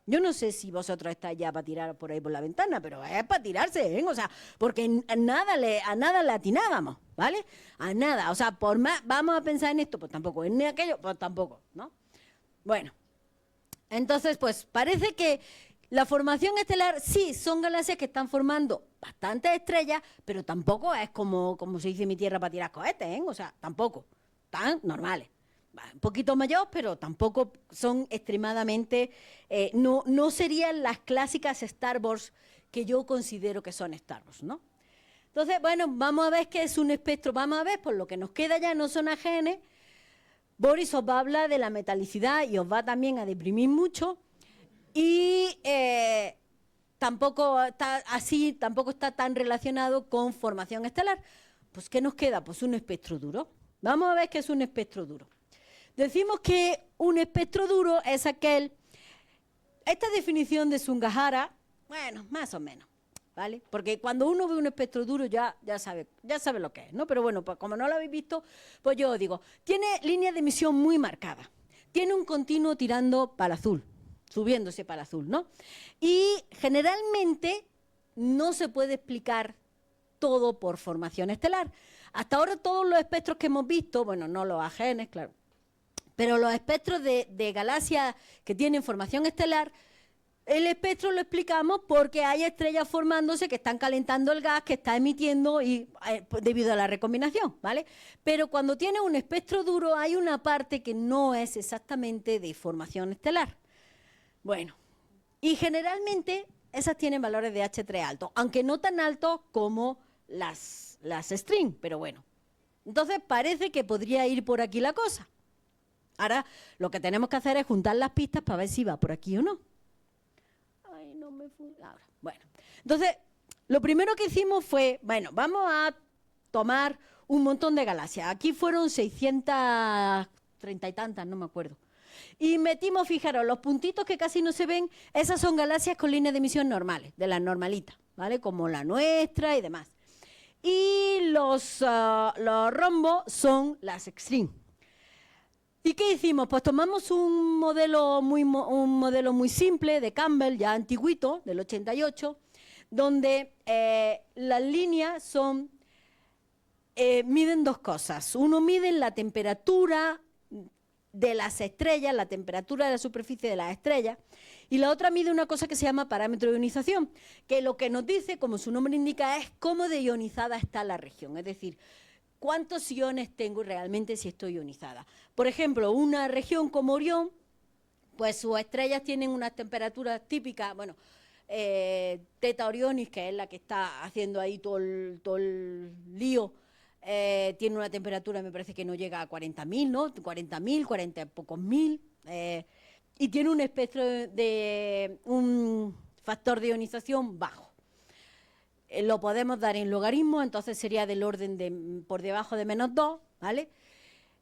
Yo no sé si vosotros estáis ya para tirar por ahí por la ventana, pero es para tirarse, ¿eh? O sea, porque a nada le atinábamos, ¿vale? A nada. O sea, por más, vamos a pensar en esto, pues tampoco. En aquello, pues tampoco, ¿no? Bueno, entonces, pues parece que la formación estelar, sí, son galaxias que están formando bastantes estrellas, pero tampoco es como se dice en mi tierra para tirar cohetes, ¿eh? O sea, tampoco, tan normales. Un poquito mayor, pero tampoco son extremadamente, no serían las clásicas Star Wars que yo considero que son Star Wars, ¿no? Entonces, bueno, vamos a ver qué es un espectro, vamos a ver, por lo que nos queda ya no son AGN. Boris os va a hablar de la metalicidad y os va también a deprimir mucho. Y tampoco está tan relacionado con formación estelar. Pues, ¿qué nos queda? Pues un espectro duro. Vamos a ver qué es un espectro duro. Decimos que un espectro duro es esta definición de Sungahara, bueno, más o menos, ¿vale? Porque cuando uno ve un espectro duro ya sabe lo que es, ¿no? Pero bueno, pues como no lo habéis visto, pues yo os digo, tiene líneas de emisión muy marcadas, tiene un continuo tirando para el azul, subiéndose para el azul, ¿no? Y generalmente no se puede explicar todo por formación estelar. Hasta ahora todos los espectros que hemos visto, bueno, no los AGN, claro, pero los espectros de galaxias que tienen formación estelar, el espectro lo explicamos porque hay estrellas formándose que están calentando el gas que está emitiendo debido a la recombinación, ¿vale? Pero cuando tiene un espectro duro hay una parte que no es exactamente de formación estelar. Bueno, y generalmente esas tienen valores de H3 altos, aunque no tan altos como las string, pero bueno. Entonces parece que podría ir por aquí la cosa. Ahora lo que tenemos que hacer es juntar las pistas para ver si va por aquí o no. Ay, no me funciona. Bueno, entonces lo primero que hicimos fue, bueno, vamos a tomar un montón de galaxias. Aquí fueron 630 y tantas, no me acuerdo. Y metimos, fijaros, los puntitos que casi no se ven, esas son galaxias con líneas de emisión normales, de las normalitas, ¿vale? Como la nuestra y demás. Y los rombos son las extreme. ¿Y qué hicimos? Pues tomamos un modelo muy simple de Campbell, ya antiguito, del 88, donde las líneas miden dos cosas. Uno mide la temperatura de las estrellas, la temperatura de la superficie de las estrellas, y la otra mide una cosa que se llama parámetro de ionización, que lo que nos dice, como su nombre indica, es cómo de ionizada está la región, es decir, cuántos iones tengo realmente si estoy ionizada. Por ejemplo, una región como Orión, pues sus estrellas tienen unas temperaturas típicas, bueno, Theta Orionis, que es la que está haciendo ahí todo el lío, tiene una temperatura, me parece que no llega a 40.000, ¿no? 40.000, 40 y pocos mil, y tiene un espectro de un factor de ionización bajo. Lo podemos dar en logaritmo, entonces sería del orden de por debajo de -2, ¿vale?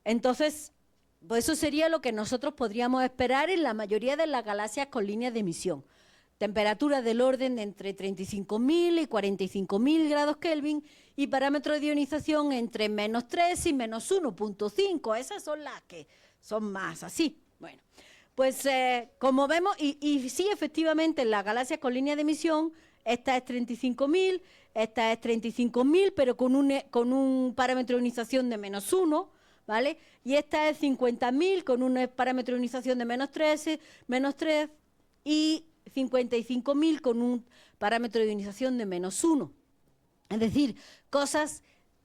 Entonces, pues eso sería lo que nosotros podríamos esperar en la mayoría de las galaxias con líneas de emisión. Temperaturas del orden de entre 35.000 y 45.000 grados Kelvin y parámetros de ionización entre -3 y -1.5. Esas son las que son más así. Bueno, pues como vemos, y sí, efectivamente, en las galaxias con línea de emisión, esta es 35.000, esta es 35.000, pero con un parámetro de ionización de -1, ¿vale? Y esta es 50.000 con un parámetro de ionización de -3 y 55.000 con un parámetro de ionización de -1. Es decir, cosas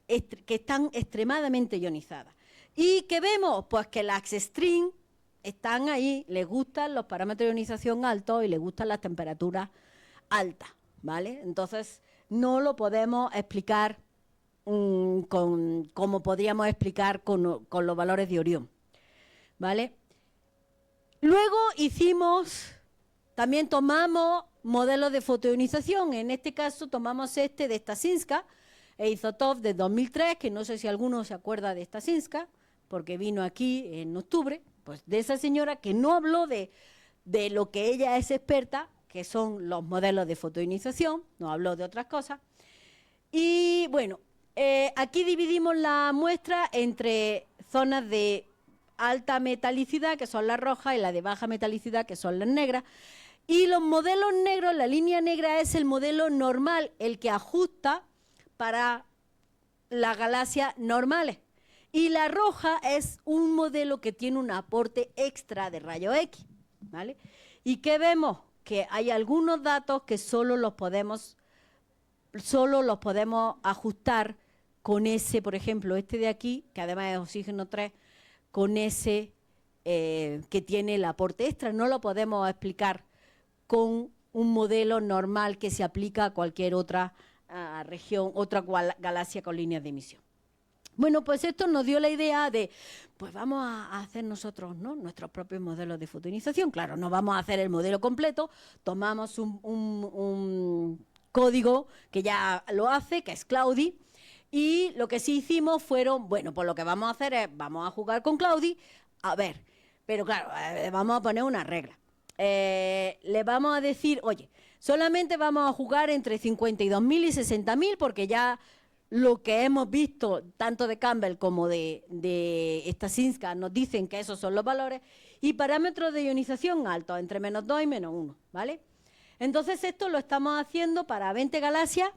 que están extremadamente ionizadas. ¿Y qué vemos? Pues que las string están ahí, les gustan los parámetros de ionización altos y les gustan las temperaturas altas, ¿vale? Entonces, no lo podemos explicar como podríamos explicar con los valores de Orión, ¿vale? Luego también tomamos modelos de fotoionización. En este caso tomamos de Stasinska e Izotov de 2003, que no sé si alguno se acuerda de Stasinska, porque vino aquí en octubre, pues de esa señora que no habló de lo que ella es experta, que son los modelos de fotoionización, no habló de otras cosas. Y bueno, aquí dividimos la muestra entre zonas de alta metalicidad, que son las rojas, y la de baja metalicidad, que son las negras. Y los modelos negros, la línea negra es el modelo normal, el que ajusta para las galaxias normales. Y la roja es un modelo que tiene un aporte extra de rayos X, ¿vale? ¿Y qué vemos? Que hay algunos datos que solo los podemos ajustar con ese, por ejemplo, este de aquí, que además es oxígeno 3, con ese que tiene el aporte extra. No lo podemos explicar con un modelo normal que se aplica a cualquier otra región, otra galaxia con líneas de emisión. Bueno, pues esto nos dio la idea de, pues vamos a hacer nosotros, ¿no?, nuestros propios modelos de fotoionización. Claro, no vamos a hacer el modelo completo, tomamos un código que ya lo hace, que es Cloudy, y lo que sí hicimos fueron, bueno, pues lo que vamos a hacer es, vamos a jugar con Cloudy, a ver, pero claro, vamos a poner una regla. Le vamos a decir, oye, solamente vamos a jugar entre 52.000 y 60.000 porque ya lo que hemos visto tanto de Campbell como de Stasinska nos dicen que esos son los valores, y parámetros de ionización altos, entre -2 y -1, ¿vale? Entonces esto lo estamos haciendo para 20 galaxias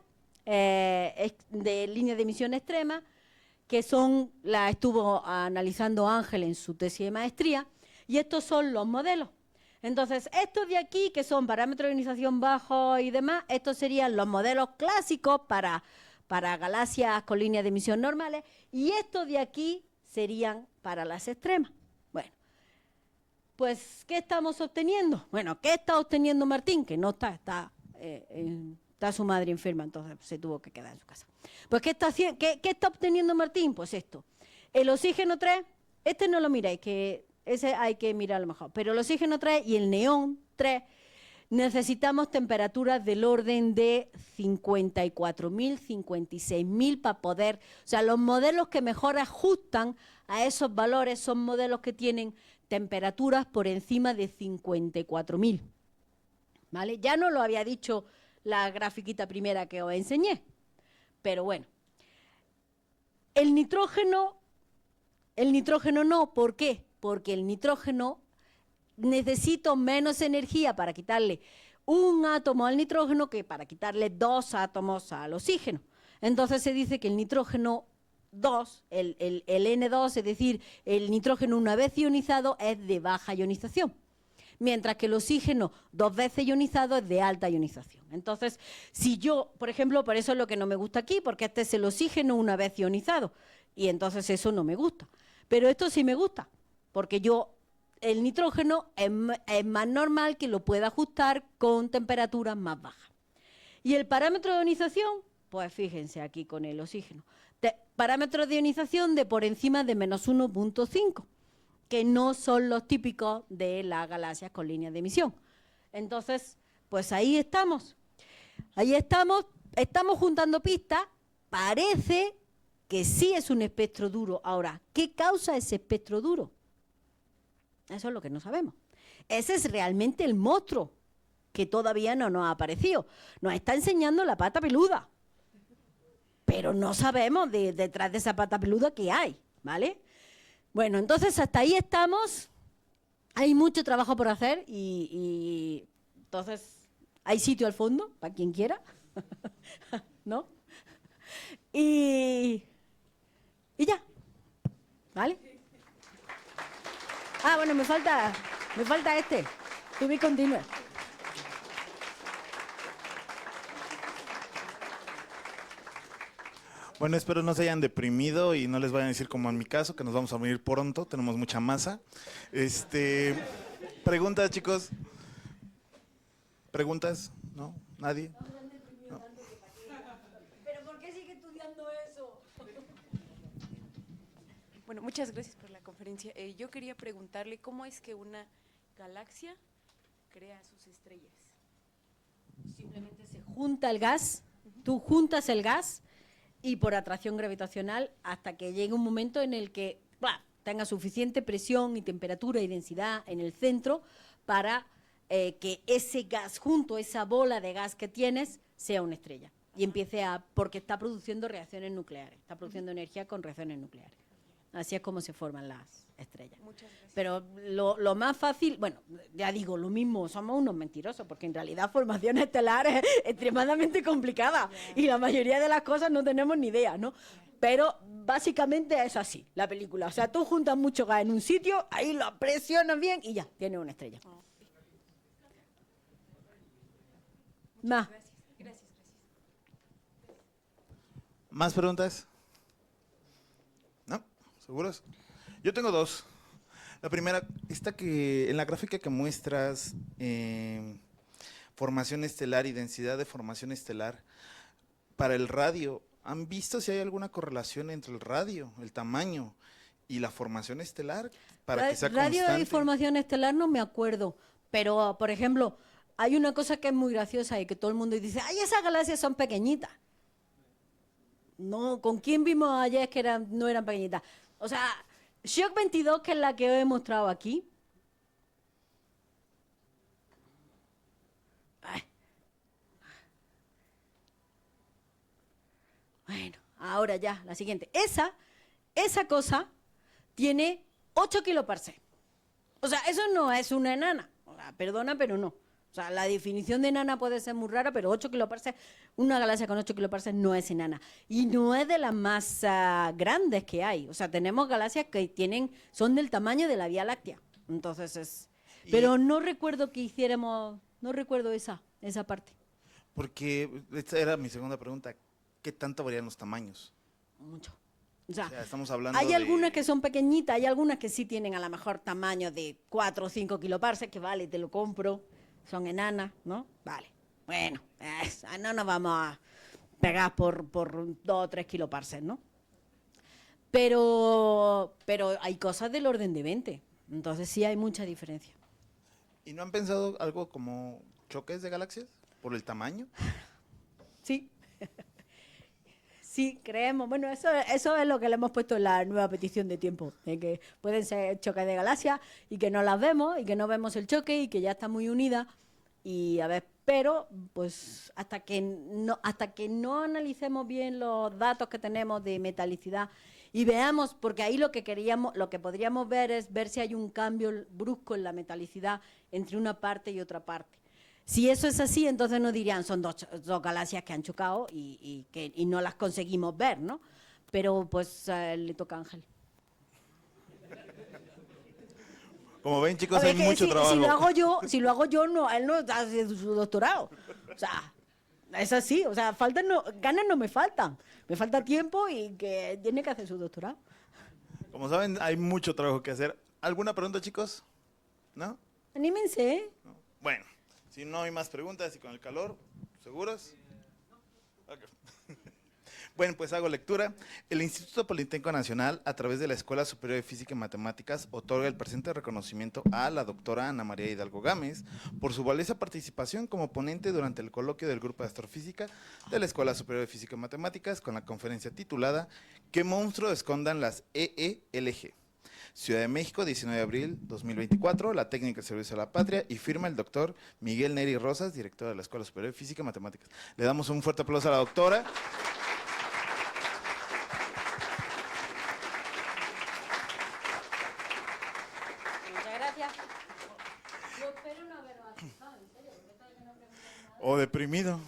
de línea de emisión extrema, que la estuvo analizando Ángel en su tesis de maestría, y estos son los modelos. Entonces, estos de aquí, que son parámetros de ionización bajos y demás, estos serían los modelos clásicos para galaxias con líneas de emisión normales, y estos de aquí serían para las extremas. Bueno, pues, ¿qué estamos obteniendo? Bueno, ¿qué está obteniendo Martín? Que no está su madre enferma, entonces se tuvo que quedar en su casa. Pues, ¿qué está obteniendo Martín? Pues esto, el oxígeno 3, este no lo miráis, que ese hay que mirarlo mejor, pero el oxígeno 3 y el neón 3 necesitamos temperaturas del orden de 54.000, 56.000 para poder, o sea, los modelos que mejor ajustan a esos valores son modelos que tienen temperaturas por encima de 54.000, ¿vale? Ya no lo había dicho la grafiquita primera que os enseñé, pero bueno. El nitrógeno no, ¿por qué? Porque el nitrógeno necesito menos energía para quitarle un átomo al nitrógeno que para quitarle 2 átomos al oxígeno. Entonces se dice que el nitrógeno 2, el N2, es decir, el nitrógeno una vez ionizado es de baja ionización, mientras que el oxígeno 2 veces ionizado es de alta ionización. Entonces, si yo, por ejemplo, por eso es lo que no me gusta aquí, porque este es el oxígeno una vez ionizado, y entonces eso no me gusta. Pero esto sí me gusta, porque yo el nitrógeno es más normal que lo pueda ajustar con temperaturas más bajas. Y el parámetro de ionización, pues fíjense aquí con el oxígeno. Parámetros de ionización de por encima de menos 1.5, que no son los típicos de las galaxias con líneas de emisión. Entonces, pues ahí estamos. Ahí estamos juntando pistas. Parece que sí es un espectro duro. Ahora, ¿qué causa ese espectro duro? Eso es lo que no sabemos. Ese es realmente el monstruo que todavía no nos ha aparecido. Nos está enseñando la pata peluda. Pero no sabemos detrás de esa pata peluda qué hay, ¿vale? Bueno, entonces hasta ahí estamos. Hay mucho trabajo por hacer y entonces hay sitio al fondo para quien quiera, ¿no? Y ya, ¿vale? Ah, bueno, me falta este. To be continued. Bueno, espero no se hayan deprimido y no les vayan a decir como en mi caso, que nos vamos a morir pronto, tenemos mucha masa. Preguntas, chicos. ¿Preguntas? ¿No? ¿Nadie? No. ¿Pero por qué sigue estudiando eso? Bueno, muchas gracias por la conferencia. Yo quería preguntarle cómo es que una galaxia crea sus estrellas. Simplemente se junta el gas, tú juntas el gas y por atracción gravitacional hasta que llegue un momento en el que tenga suficiente presión y temperatura y densidad en el centro para que ese gas junto, esa bola de gas que tienes, sea una estrella. Y empiece porque está produciendo reacciones nucleares, está produciendo energía con reacciones nucleares. Así es como se forman las estrellas. Muchas gracias. Pero lo más fácil, bueno, ya digo, lo mismo, somos unos mentirosos, porque en realidad formación estelar es extremadamente complicada y la mayoría de las cosas no tenemos ni idea, ¿no? Pero básicamente es así, la película. O sea, tú juntas mucho gas en un sitio, ahí lo presionas bien y ya, tienes una estrella. Más. Gracias. ¿Más preguntas? ¿No? ¿Seguros? Yo tengo dos. La primera, esta que en la gráfica que muestras formación estelar y densidad de formación estelar para el radio, ¿han visto si hay alguna correlación entre el radio, el tamaño y la formación estelar para que sea Radio constante? y formación estelar no me acuerdo, pero por ejemplo, hay una cosa que es muy graciosa y que todo el mundo dice, ¡ay, esas galaxias son pequeñitas! No, ¿con quién vimos ayer que no eran pequeñitas? O sea, Shock 22, que es la que os he mostrado aquí. Ay. Bueno, ahora ya, la siguiente. Esa cosa tiene 8 kiloparsecs. O sea, eso no es una enana. O sea, perdona, pero no. O sea, la definición de enana puede ser muy rara, pero 8 kiloparsecs, una galaxia con 8 kiloparsecs no es enana. Y no es de las más grandes que hay. O sea, tenemos galaxias que son del tamaño de la Vía Láctea. Entonces Pero no recuerdo que hiciéramos, no recuerdo esa parte. Porque esta era mi segunda pregunta. ¿Qué tanto varían los tamaños? Mucho. O sea, Estamos hablando hay de... algunas que son pequeñitas, hay algunas que sí tienen a lo mejor tamaño de 4 o 5 kiloparsecs, que vale, te lo compro. Son enanas, ¿no? Vale. Bueno, no nos vamos a pegar por 2 o 3 kiloparsecs, ¿no? Pero hay cosas del orden de 20. Entonces sí hay mucha diferencia. ¿Y no han pensado algo como choques de galaxias por el tamaño? Sí. Sí, creemos. Bueno, eso es lo que le hemos puesto en la nueva petición de tiempo, de que pueden ser choques de galaxias y que no las vemos y que no vemos el choque y que ya están muy unidas. Y a ver, pero pues hasta que no analicemos bien los datos que tenemos de metalicidad y veamos, porque ahí lo que podríamos ver es ver si hay un cambio brusco en la metalicidad entre una parte y otra parte. Si eso es así, entonces nos dirían son dos galaxias que han chocado y no las conseguimos ver, ¿no? Pero pues le toca a Ángel. Como ven, chicos, A ver, hay que mucho trabajo. si lo hago yo, no, él no está haciendo su doctorado. O sea, es así. O sea, ganas no me faltan. Me falta tiempo y que tiene que hacer su doctorado. Como saben, hay mucho trabajo que hacer. ¿Alguna pregunta, chicos? ¿No? Anímense. No. Bueno, si no hay más preguntas y con el calor, ¿seguros? Ok. Bueno, pues hago lectura. El Instituto Politécnico Nacional, a través de la Escuela Superior de Física y Matemáticas, otorga el presente reconocimiento a la doctora Ana María Hidalgo Gámez por su valiosa participación como ponente durante el coloquio del Grupo de Astrofísica de la Escuela Superior de Física y Matemáticas con la conferencia titulada ¿Qué monstruo escondan las EELG? Ciudad de México, 19 de abril 2024, la técnica de servicio a la patria, y firma el doctor Miguel Neri Rosas, director de la Escuela Superior de Física y Matemáticas. Le damos un fuerte aplauso a la doctora. Muchas gracias. Yo espero no haberlo asustado, en serio, porque esto de que no preguntan nada. O deprimido.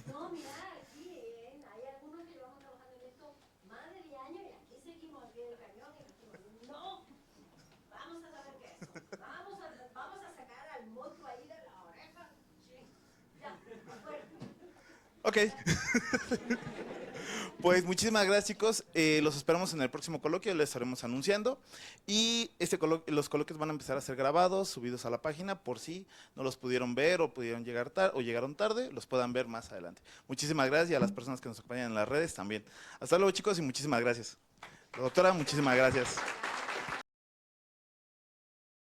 No, mira, aquí hay algunos que llevamos trabajando en esto más de 10 años y aquí seguimos al pie del cañón y decimos, no, vamos a saber qué es eso. Vamos a sacar al monstruo ahí de la oreja. Sí. Ya, afuera. Ok. Pues muchísimas gracias, chicos. Los esperamos en el próximo coloquio, les estaremos anunciando. Y los coloquios van a empezar a ser grabados, subidos a la página, por si no los pudieron ver o pudieron llegar tarde o llegaron tarde, los puedan ver más adelante. Muchísimas gracias y a las personas que nos acompañan en las redes también. Hasta luego, chicos, y muchísimas gracias. Doctora, muchísimas gracias.